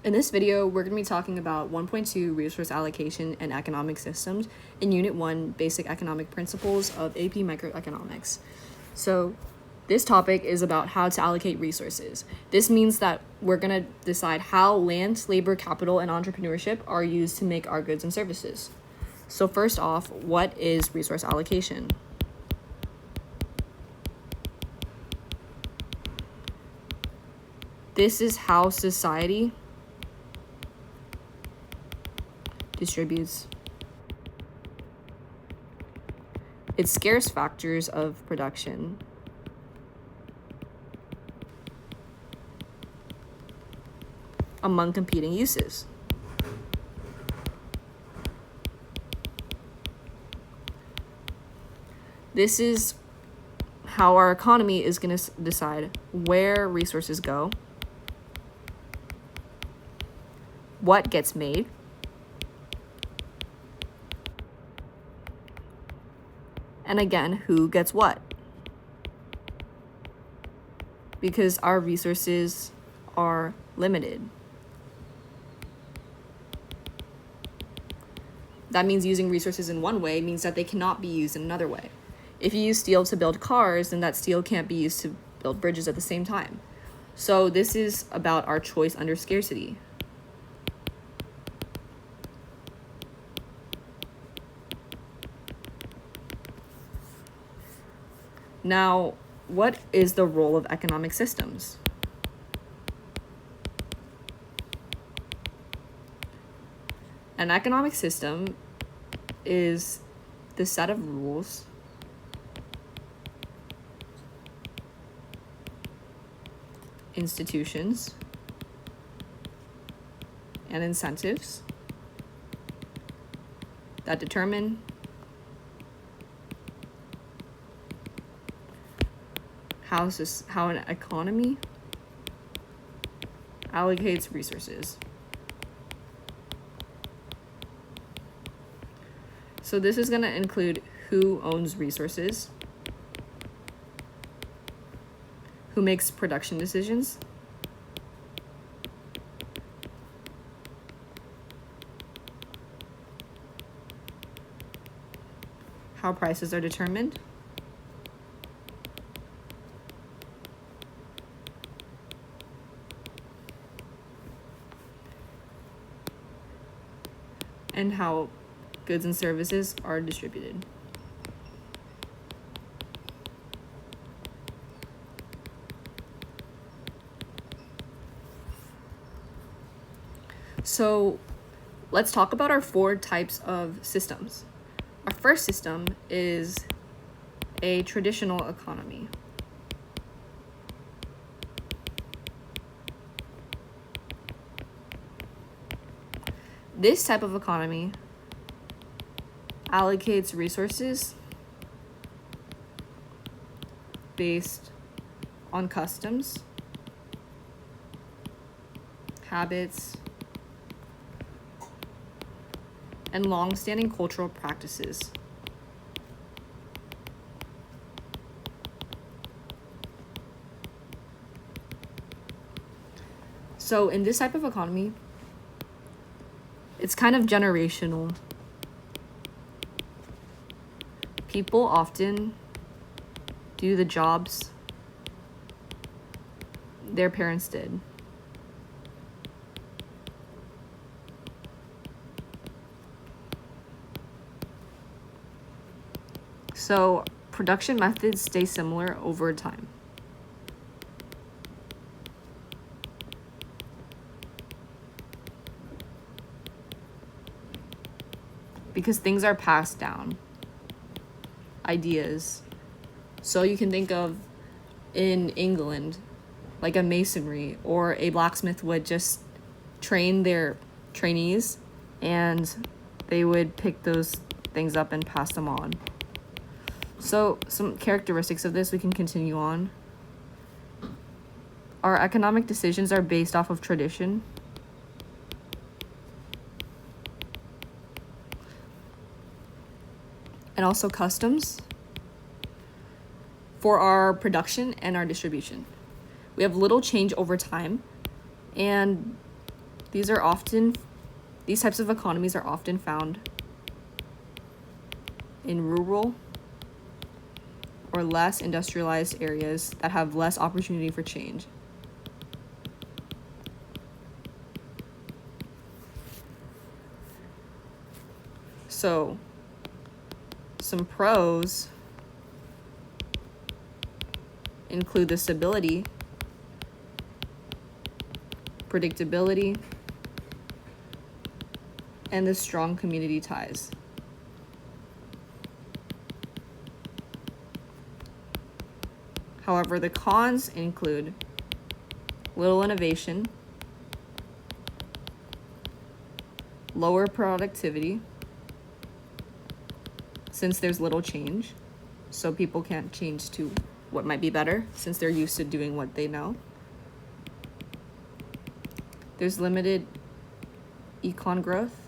In this video, we're going to be talking about 1.2 Resource Allocation and Economic Systems in Unit 1 Basic Economic Principles of AP Microeconomics. So this topic is about how to allocate resources. This means that we're going to decide how land, labor, capital, and entrepreneurship are used to make our goods and services. So first off, what is resource allocation? This is how society distributes its scarce factors of production among competing uses. This is how our economy is going to decide where resources go, what gets made, and again, who gets what. Because our resources are limited. That means using resources in one way means that they cannot be used in another way. If you use steel to build cars, then that steel can't be used to build bridges at the same time. So this is about our choice under scarcity. Now, what is the role of economic systems? An economic system is the set of rules institutions and incentives that determine how an economy allocates resources. So this is going to include who owns resources, who makes production decisions, how prices are determined, and how goods and services are distributed. So let's talk about our 4 types of systems. Our first system is a traditional economy. This type of economy allocates resources based on customs, habits, and long-standing cultural practices. So in this type of economy, it's kind of generational. People often do the jobs their parents did. So production methods stay similar over time. Because things are passed down. Ideas. So you can think of in England, like a masonry or a blacksmith would just train their trainees and they would pick those things up and pass them on. So some characteristics of this we can continue on. Our economic decisions are based off of tradition. And also customs for our production and our distribution. We have little change over time, and These types of economies are often found in rural or less industrialized areas that have less opportunity for change. So, some pros include the stability, predictability, and the strong community ties. However, the cons include little innovation, lower productivity, since there's little change, so people can't change to what might be better since they're used to doing what they know. There's limited econ growth.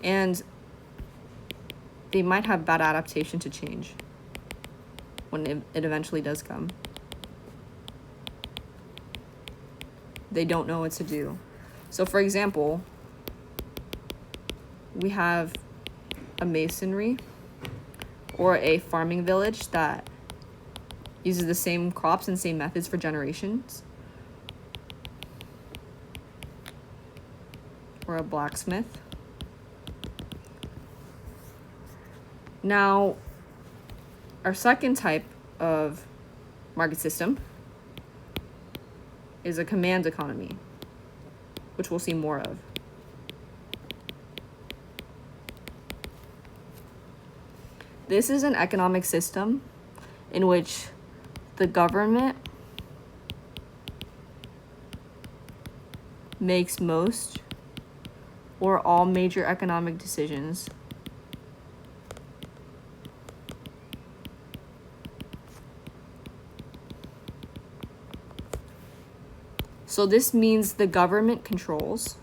And they might have bad adaptation to change when it eventually does come. They don't know what to do. So, for example, we have a masonry or a farming village that uses the same crops and same methods for generations. Or a blacksmith. Now, our second type of market system is a command economy, which we'll see more of. This is an economic system in which the government makes most or all major economic decisions. So this means the government controls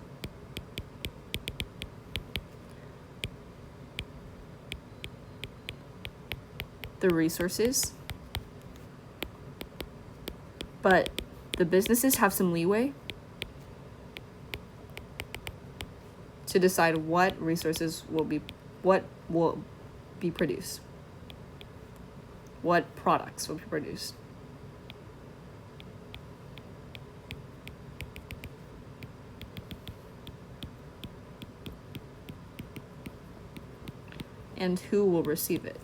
the resources, but the businesses have some leeway to decide what resources will be produced, what products will be produced. And who will receive it.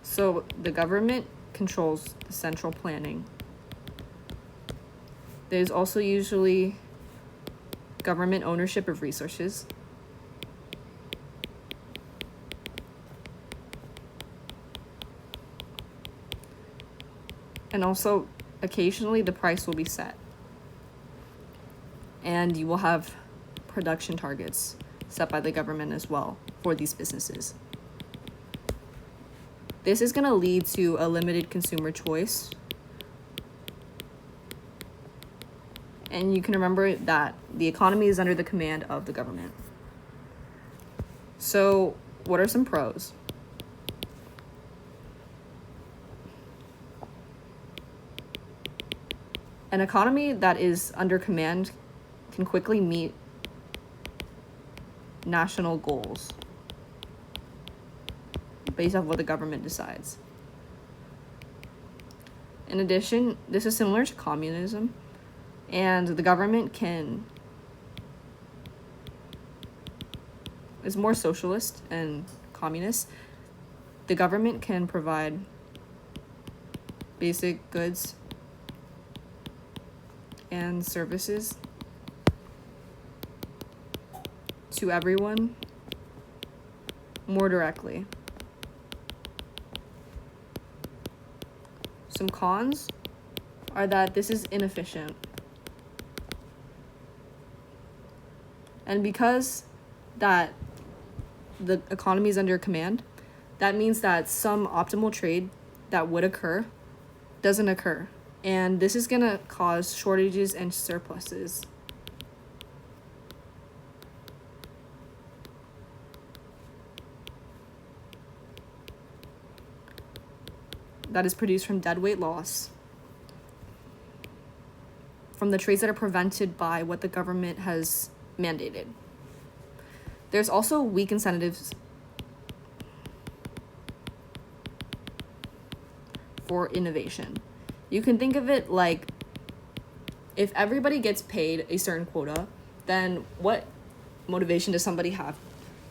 So the government controls the central planning. There's also usually government ownership of resources. And also, occasionally the price will be set. And you will have production targets set by the government as well for these businesses. This is going to lead to a limited consumer choice. And you can remember that the economy is under the command of the government. So, what are some pros? An economy that is under command can quickly meet national goals based off what the government decides. In addition, this is similar to communism, and the government is more socialist and communist. The government can provide basic goods and services to everyone more directly. Some cons are that this is inefficient. And because that the economy is under command, that means that some optimal trade that would occur doesn't occur. And this is going to cause shortages and surpluses. that is produced from deadweight loss, from the trades that are prevented by what the government has mandated. There's also weak incentives for innovation. You can think of it like, if everybody gets paid a certain quota, then what motivation does somebody have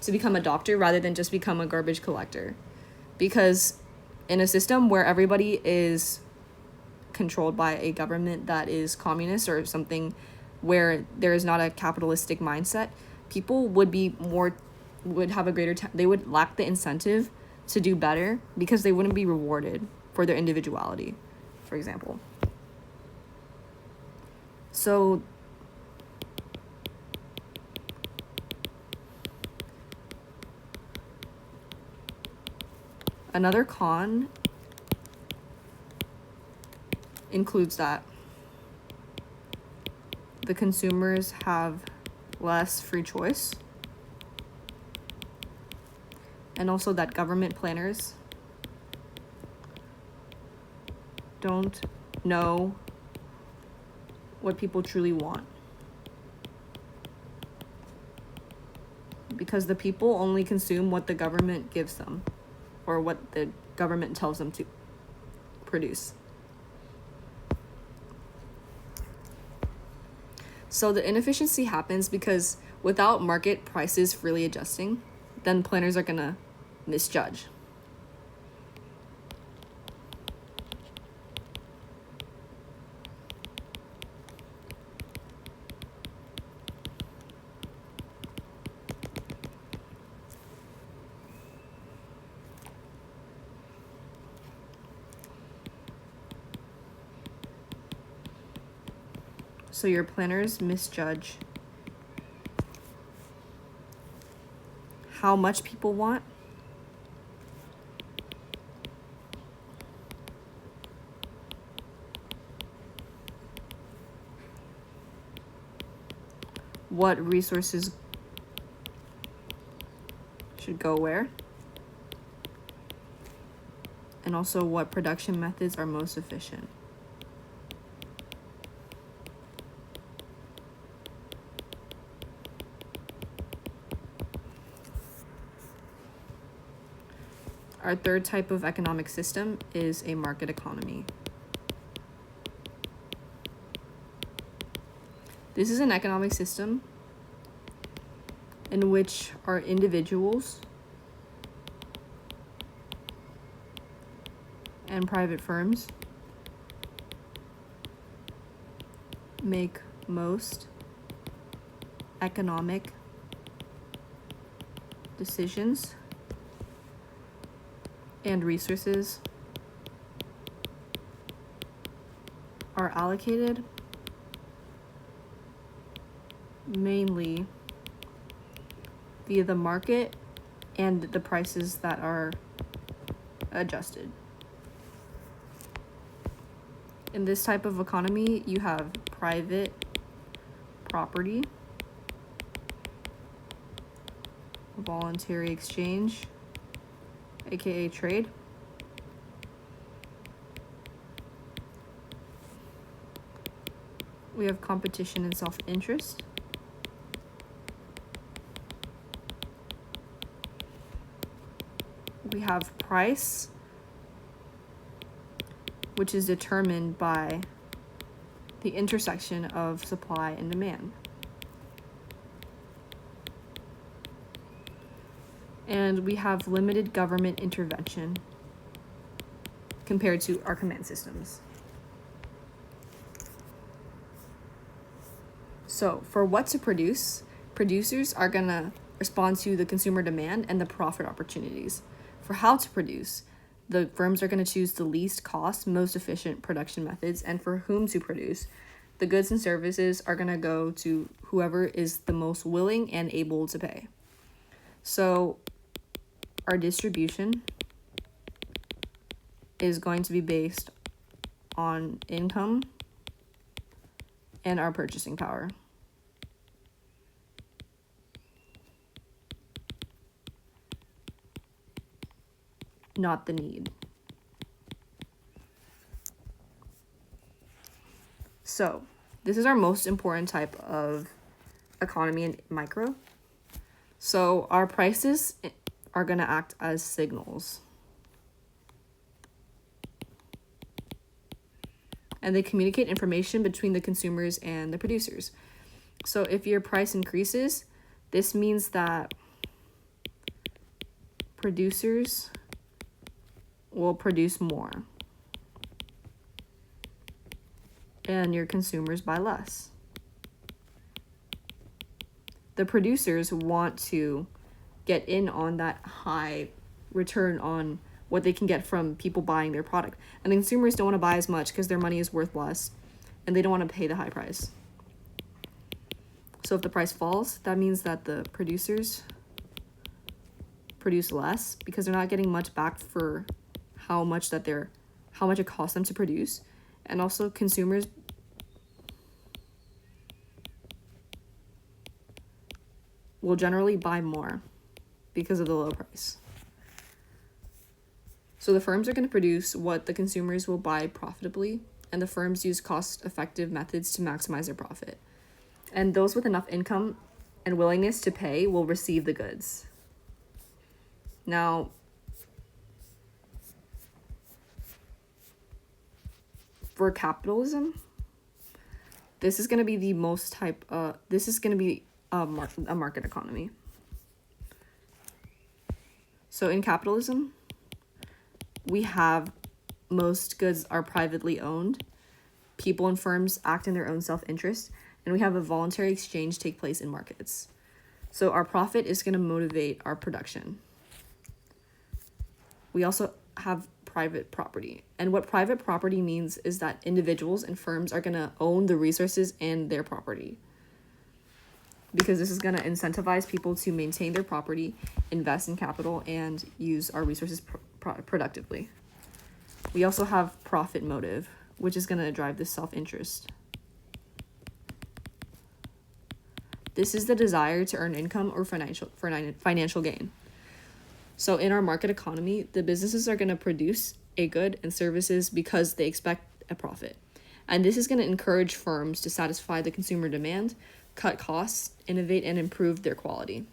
to become a doctor rather than just become a garbage collector? Because in a system where everybody is controlled by a government that is communist or something where there is not a capitalistic mindset, people would have a greater they would lack the incentive to do better because they wouldn't be rewarded for their individuality, for example. So another con includes that the consumers have less free choice, and also that government planners don't know what people truly want, because the people only consume what the government gives them or what the government tells them to produce. So the inefficiency happens because without market prices freely adjusting, then planners are gonna misjudge. So your planners misjudge how much people want, what resources should go where, and also what production methods are most efficient. Our third type of economic system is a market economy. This is an economic system in which our individuals and private firms make most economic decisions, and resources are allocated mainly via the market and the prices that are adjusted. In this type of economy, you have private property, voluntary exchange, aka trade, we have competition and self-interest, we have price, which is determined by the intersection of supply and demand. And we have limited government intervention compared to our command systems. So for what to produce, producers are gonna respond to the consumer demand and the profit opportunities. For how to produce, the firms are gonna choose the least cost, most efficient production methods, and for whom to produce, the goods and services are gonna go to whoever is the most willing and able to pay. So our distribution is going to be based on income and our purchasing power. Not the need. So this is our most important type of economy and micro. So our prices are going to act as signals. And they communicate information between the consumers and the producers. So if your price increases, this means that producers will produce more and your consumers buy less. The producers want to get in on that high return on what they can get from people buying their product. And the consumers don't want to buy as much because their money is worth less and they don't want to pay the high price. So if the price falls, that means that the producers produce less because they're not getting much back for how much it costs them to produce. And also consumers will generally buy more because of the low price. So the firms are going to produce what the consumers will buy profitably, and the firms use cost-effective methods to maximize their profit. And those with enough income and willingness to pay will receive the goods. Now, for capitalism, this is going to be the most this is going to be a market economy. So in capitalism, we have most goods are privately owned. People and firms act in their own self-interest, and we have a voluntary exchange take place in markets. So our profit is going to motivate our production. We also have private property. And what private property means is that individuals and firms are going to own the resources and their property, because this is going to incentivize people to maintain their property, invest in capital, and use our resources productively. We also have profit motive, which is going to drive this self-interest. This is the desire to earn income or financial gain. So in our market economy, the businesses are going to produce a good and services because they expect a profit. And this is going to encourage firms to satisfy the consumer demand, cut costs, innovate, and improve their quality.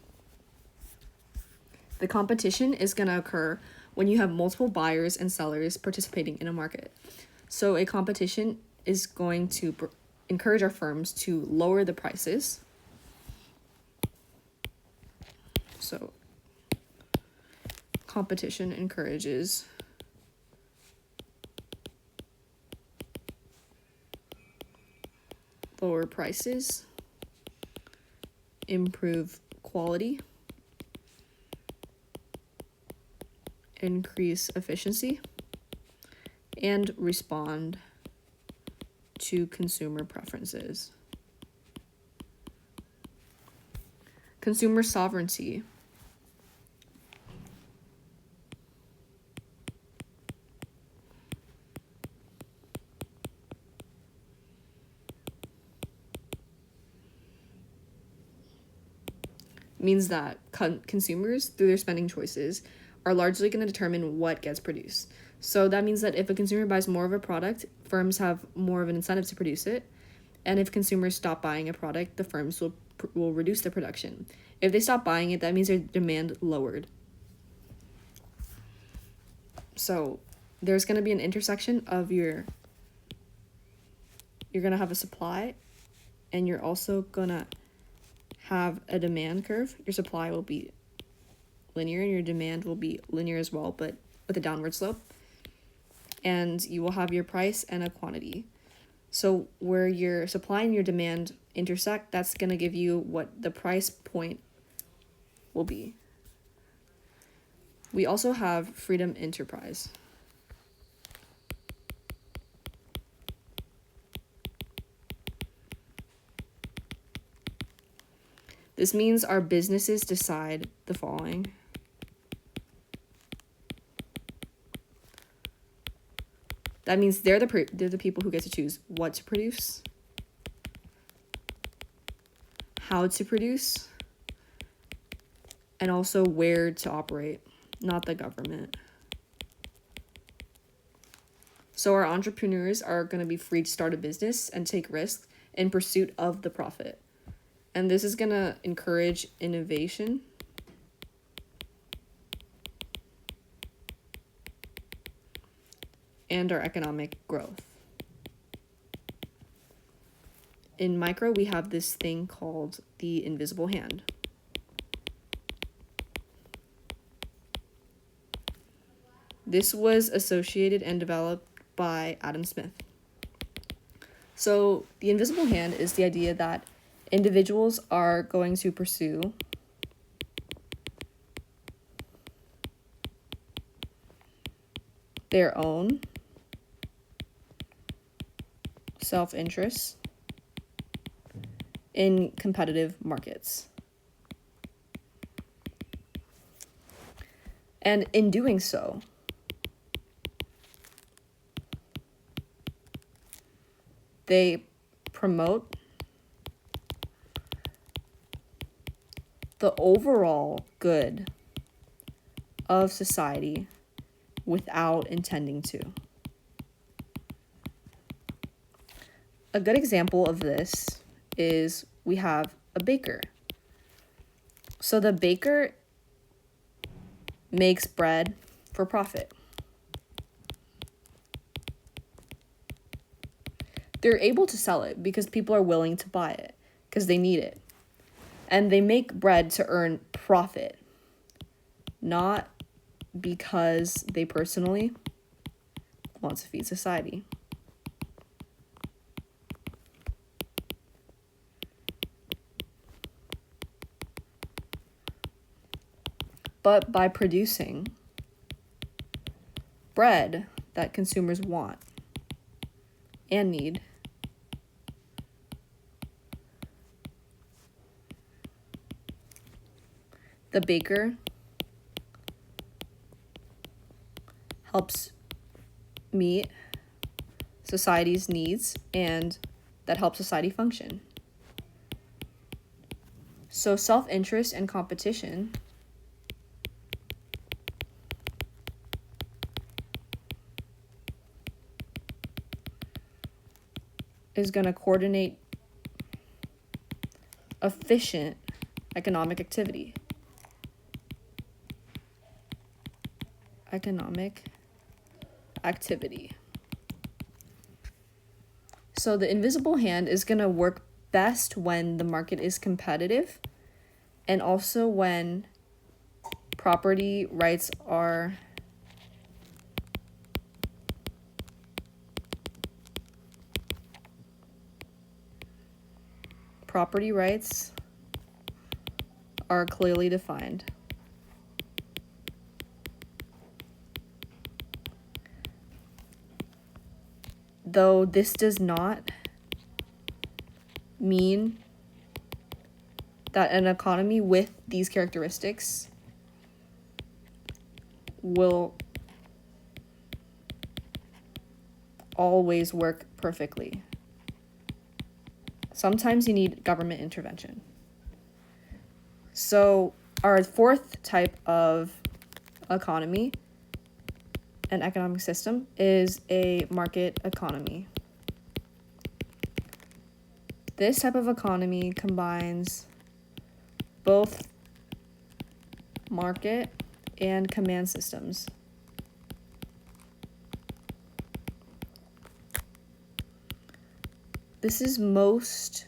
The competition is going to occur when you have multiple buyers and sellers participating in a market. So a competition is going to encourage our firms to lower the prices. So competition encourages lower prices, improve quality, increase efficiency, and respond to consumer preferences. Consumer sovereignty. Means that consumers, through their spending choices, are largely going to determine what gets produced. So that means that if a consumer buys more of a product, firms have more of an incentive to produce it. And if consumers stop buying a product, the firms will reduce their production. If they stop buying it, that means their demand lowered. So there's going to be an intersection of you're going to have a supply, and you're also going to have a demand curve. Your supply will be linear and your demand will be linear as well, but with a downward slope. And you will have your price and a quantity. So where your supply and your demand intersect, that's going to give you what the price point will be. We also have freedom enterprise. This means our businesses decide the following. That means they're the people who get to choose what to produce, how to produce, and also where to operate, not the government. So our entrepreneurs are going to be free to start a business and take risks in pursuit of the profit. And this is going to encourage innovation and our economic growth. In micro, we have this thing called the invisible hand. This was associated and developed by Adam Smith. So the invisible hand is the idea that individuals are going to pursue their own self-interest in competitive markets. And in doing so, they promote the overall good of society without intending to. A good example of this is we have a baker. So the baker makes bread for profit. They're able to sell it because people are willing to buy it because they need it. And they make bread to earn profit, not because they personally want to feed society. But by producing bread that consumers want and need, the baker helps meet society's needs, and that helps society function. So self-interest and competition is going to coordinate efficient economic activity. So the invisible hand is going to work best when the market is competitive and also when property rights are clearly defined. Though this does not mean that an economy with these characteristics will always work perfectly. Sometimes you need government intervention. So our fourth type of economy and economic system is a market economy. This type of economy combines both market and command systems. This is most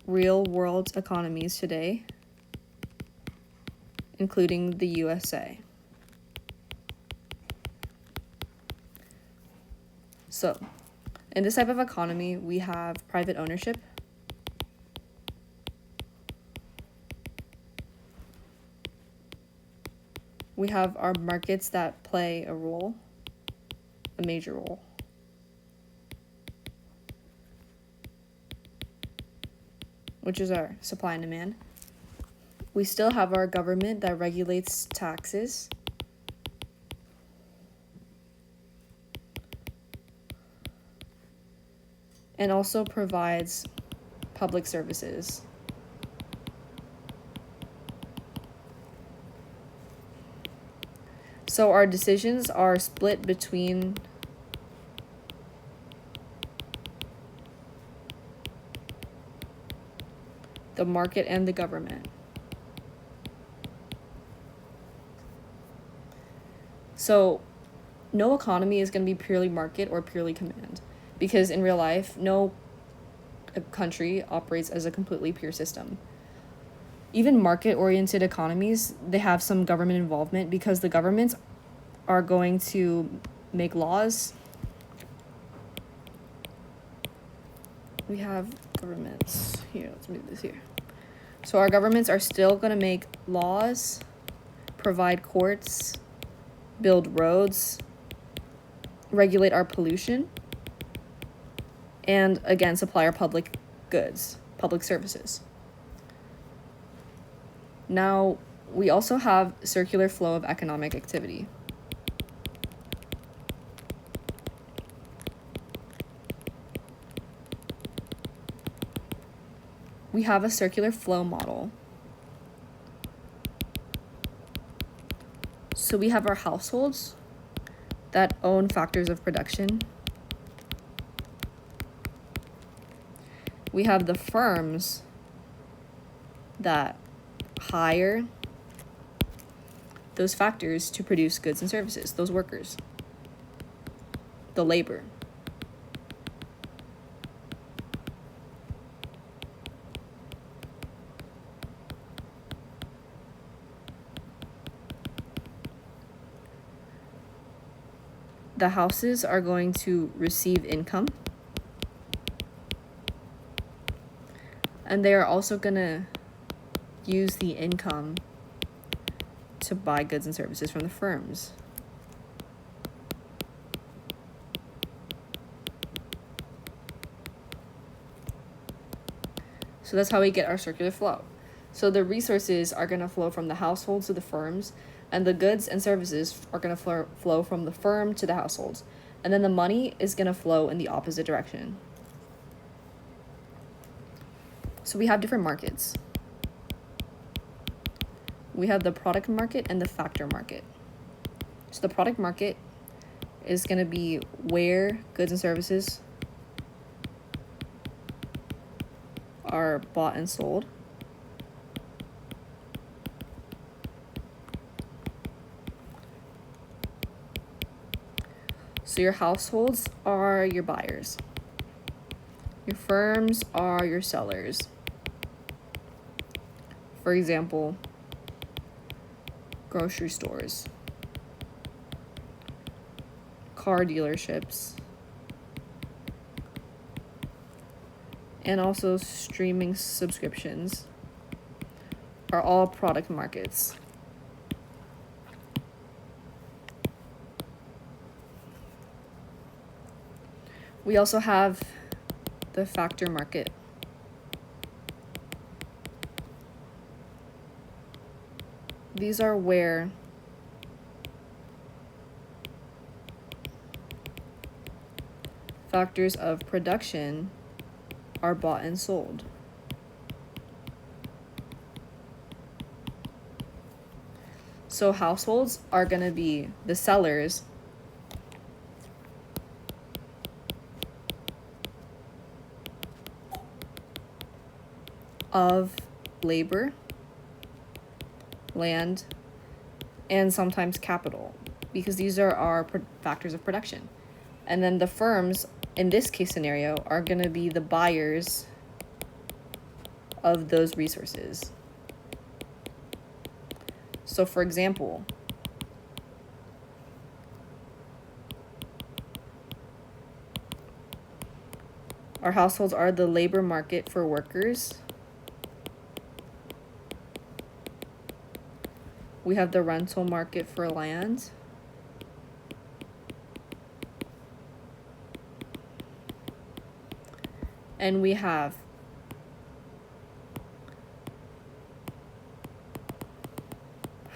real-world economies today, including the USA. So, in this type of economy, we have private ownership, we have our markets that play a major role. Which is our supply and demand. We still have our government that regulates taxes. And also provides public services. So our decisions are split between the market and the government. So no economy is going to be purely market or purely command, because in real life, no country operates as a completely pure system. Even market-oriented economies, they have some government involvement because the governments are going to make laws. We have governments here. Let's move this here. So our governments are still going to make laws, provide courts, build roads, regulate our pollution, and again, supply our public goods, public services. Now, we also have circular flow of economic activity. We have a circular flow model. So we have our households that own factors of production. We have the firms that hire those factors to produce goods and services, those workers, the labor. The houses are going to receive income, and they are also going to use the income to buy goods and services from the firms. So that's how we get our circular flow. So the resources are going to flow from the households to the firms, and the goods and services are going to flow from the firm to the households. And then the money is going to flow in the opposite direction. So we have different markets. We have the product market and the factor market. So the product market is going to be where goods and services are bought and sold. So your households are your buyers. Your firms are your sellers. For example, grocery stores, car dealerships, and also streaming subscriptions are all product markets. We also have the factor market. These are where factors of production are bought and sold. So households are going to be the sellers of labor, land, and sometimes capital, because these are our factors of production. And then the firms, in this case scenario, are going to be the buyers of those resources. So for example, our households are the labor market for workers. We have the rental market for land. And we have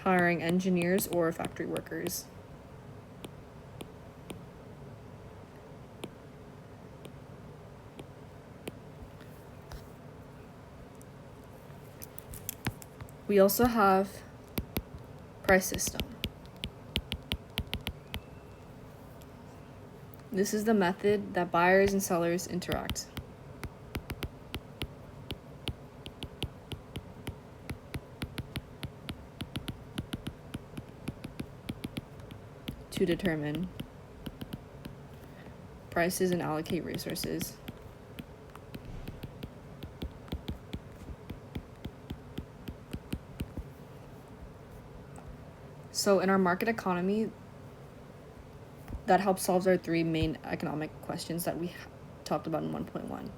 hiring engineers or factory workers. We also have price system. This is the method that buyers and sellers interact. To determine prices and allocate resources. So in our market economy, that helps solve our three main economic questions that we talked about in 1.1.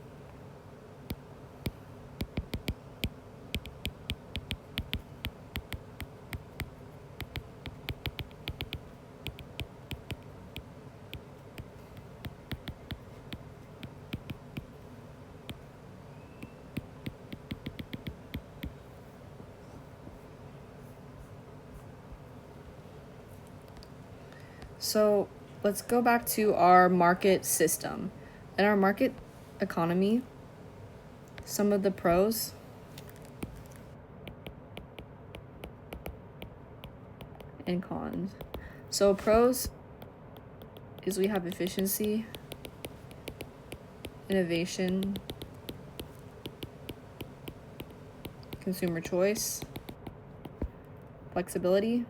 So let's go back to our market system. In our market economy, some of the pros and cons. So pros is we have efficiency, innovation, consumer choice, flexibility,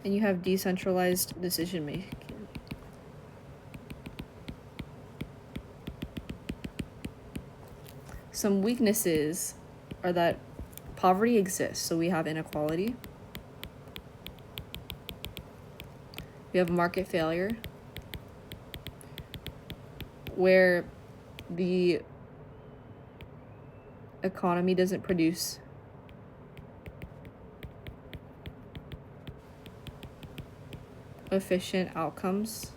and you have decentralized decision making. Some weaknesses are that poverty exists, so we have inequality. We have market failure, where the economy doesn't produce efficient outcomes.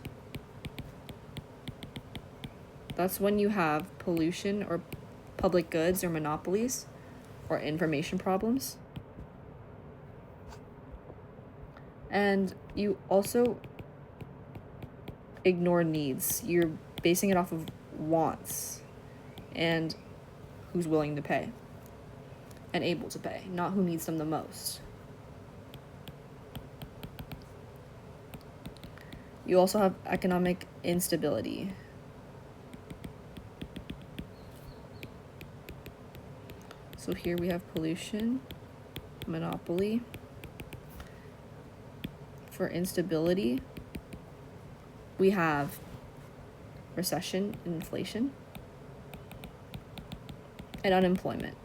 That's when you have pollution or public goods or monopolies or information problems. And you also ignore needs. You're basing it off of wants and who's willing to pay and able to pay, not who needs them the most. You also have economic instability. So here we have pollution, monopoly. For instability, we have recession and inflation, and unemployment.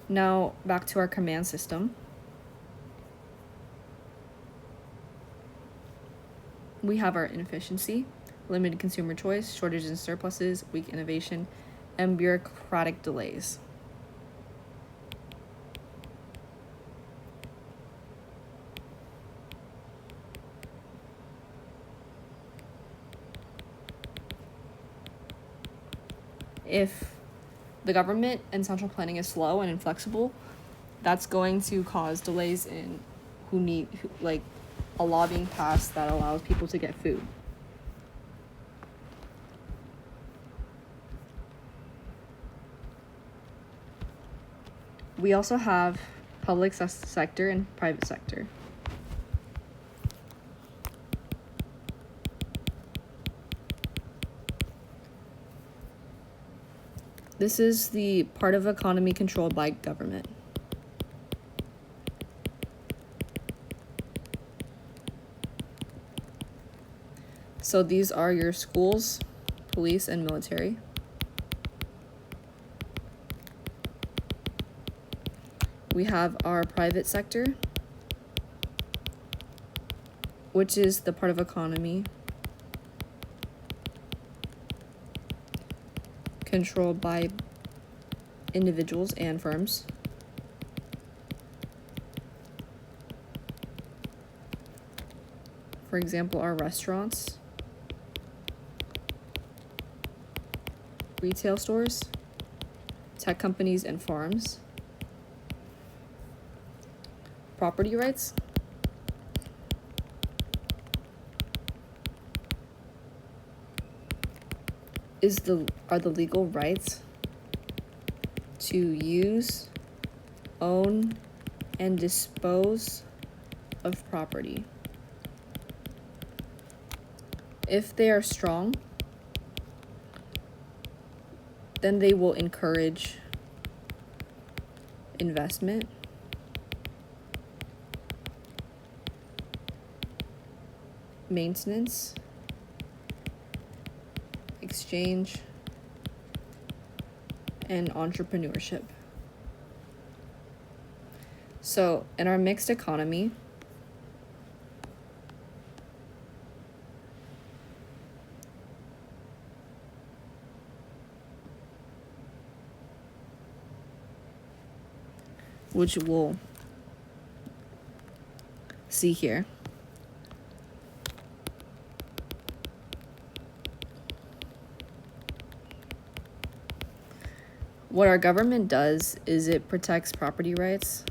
Now back to our command system. We have our inefficiency, limited consumer choice, shortages and surpluses, weak innovation, and bureaucratic delays. If the government and central planning is slow and inflexible, that's going to cause delays in a law being passed that allows people to get food. We also have public sector and private sector. This is the part of economy controlled by government. So these are your schools, police, and military. We have our private sector, which is the part of economy controlled by individuals and firms. For example, our restaurants, retail stores, tech companies, and farms. Property rights are the legal rights to use, own, and dispose of property. If they are strong, then they will encourage investment, maintenance, exchange, and entrepreneurship. So, in our mixed economy, which we'll see here, what our government does is it protects property rights,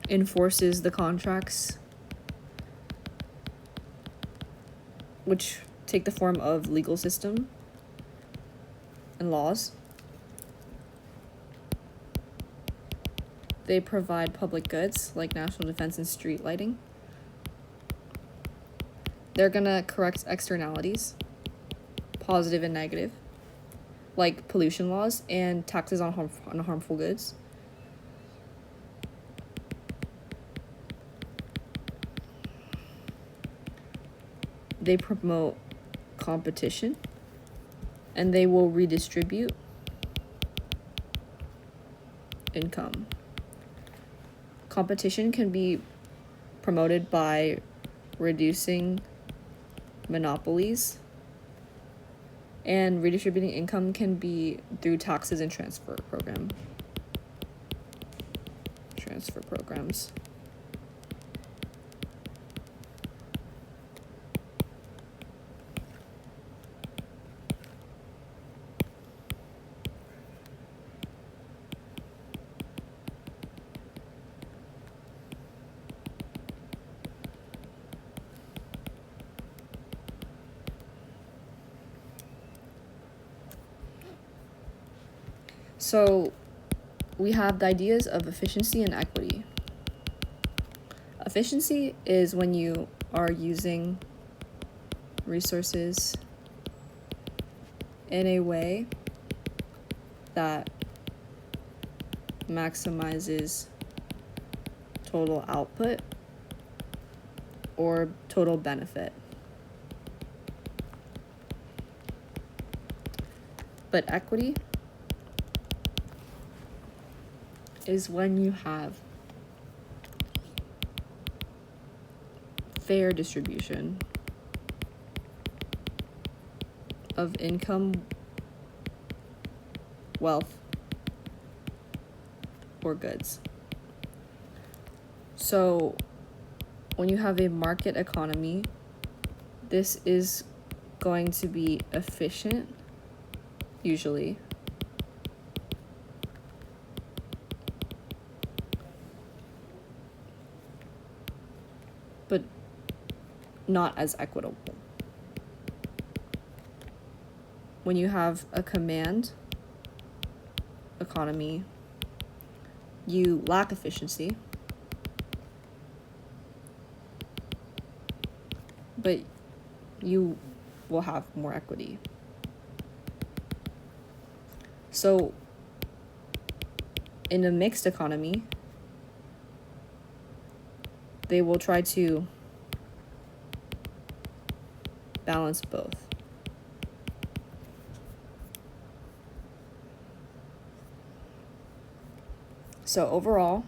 enforces the contracts, which take the form of legal system and laws. They provide public goods like national defense and street lighting. They're gonna correct externalities, positive and negative, like pollution laws and taxes on harmful goods. They promote competition, and they will redistribute income. Competition can be promoted by reducing monopolies, and redistributing income can be through taxes and transfer programs. So we have the ideas of efficiency and equity. Efficiency is when you are using resources in a way that maximizes total output or total benefit. But equity is when you have fair distribution of income, wealth, or goods. So when you have a market economy, this is going to be efficient, usually, but not as equitable. When you have a command economy, you lack efficiency, but you will have more equity. So in a mixed economy, they will try to balance both. So overall,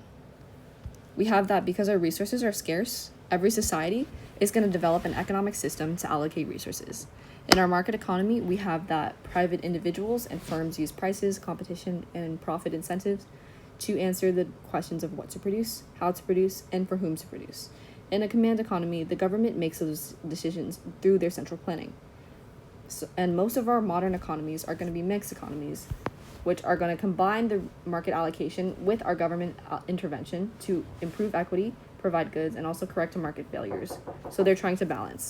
we have that because our resources are scarce, every society is going to develop an economic system to allocate resources. In our market economy, we have that private individuals and firms use prices, competition, and profit incentives to answer the questions of what to produce, how to produce, and for whom to produce. In a command economy, the government makes those decisions through their central planning. And most of our modern economies are going to be mixed economies, which are going to combine the market allocation with our government intervention to improve equity, provide goods, and also correct market failures. So they're trying to balance.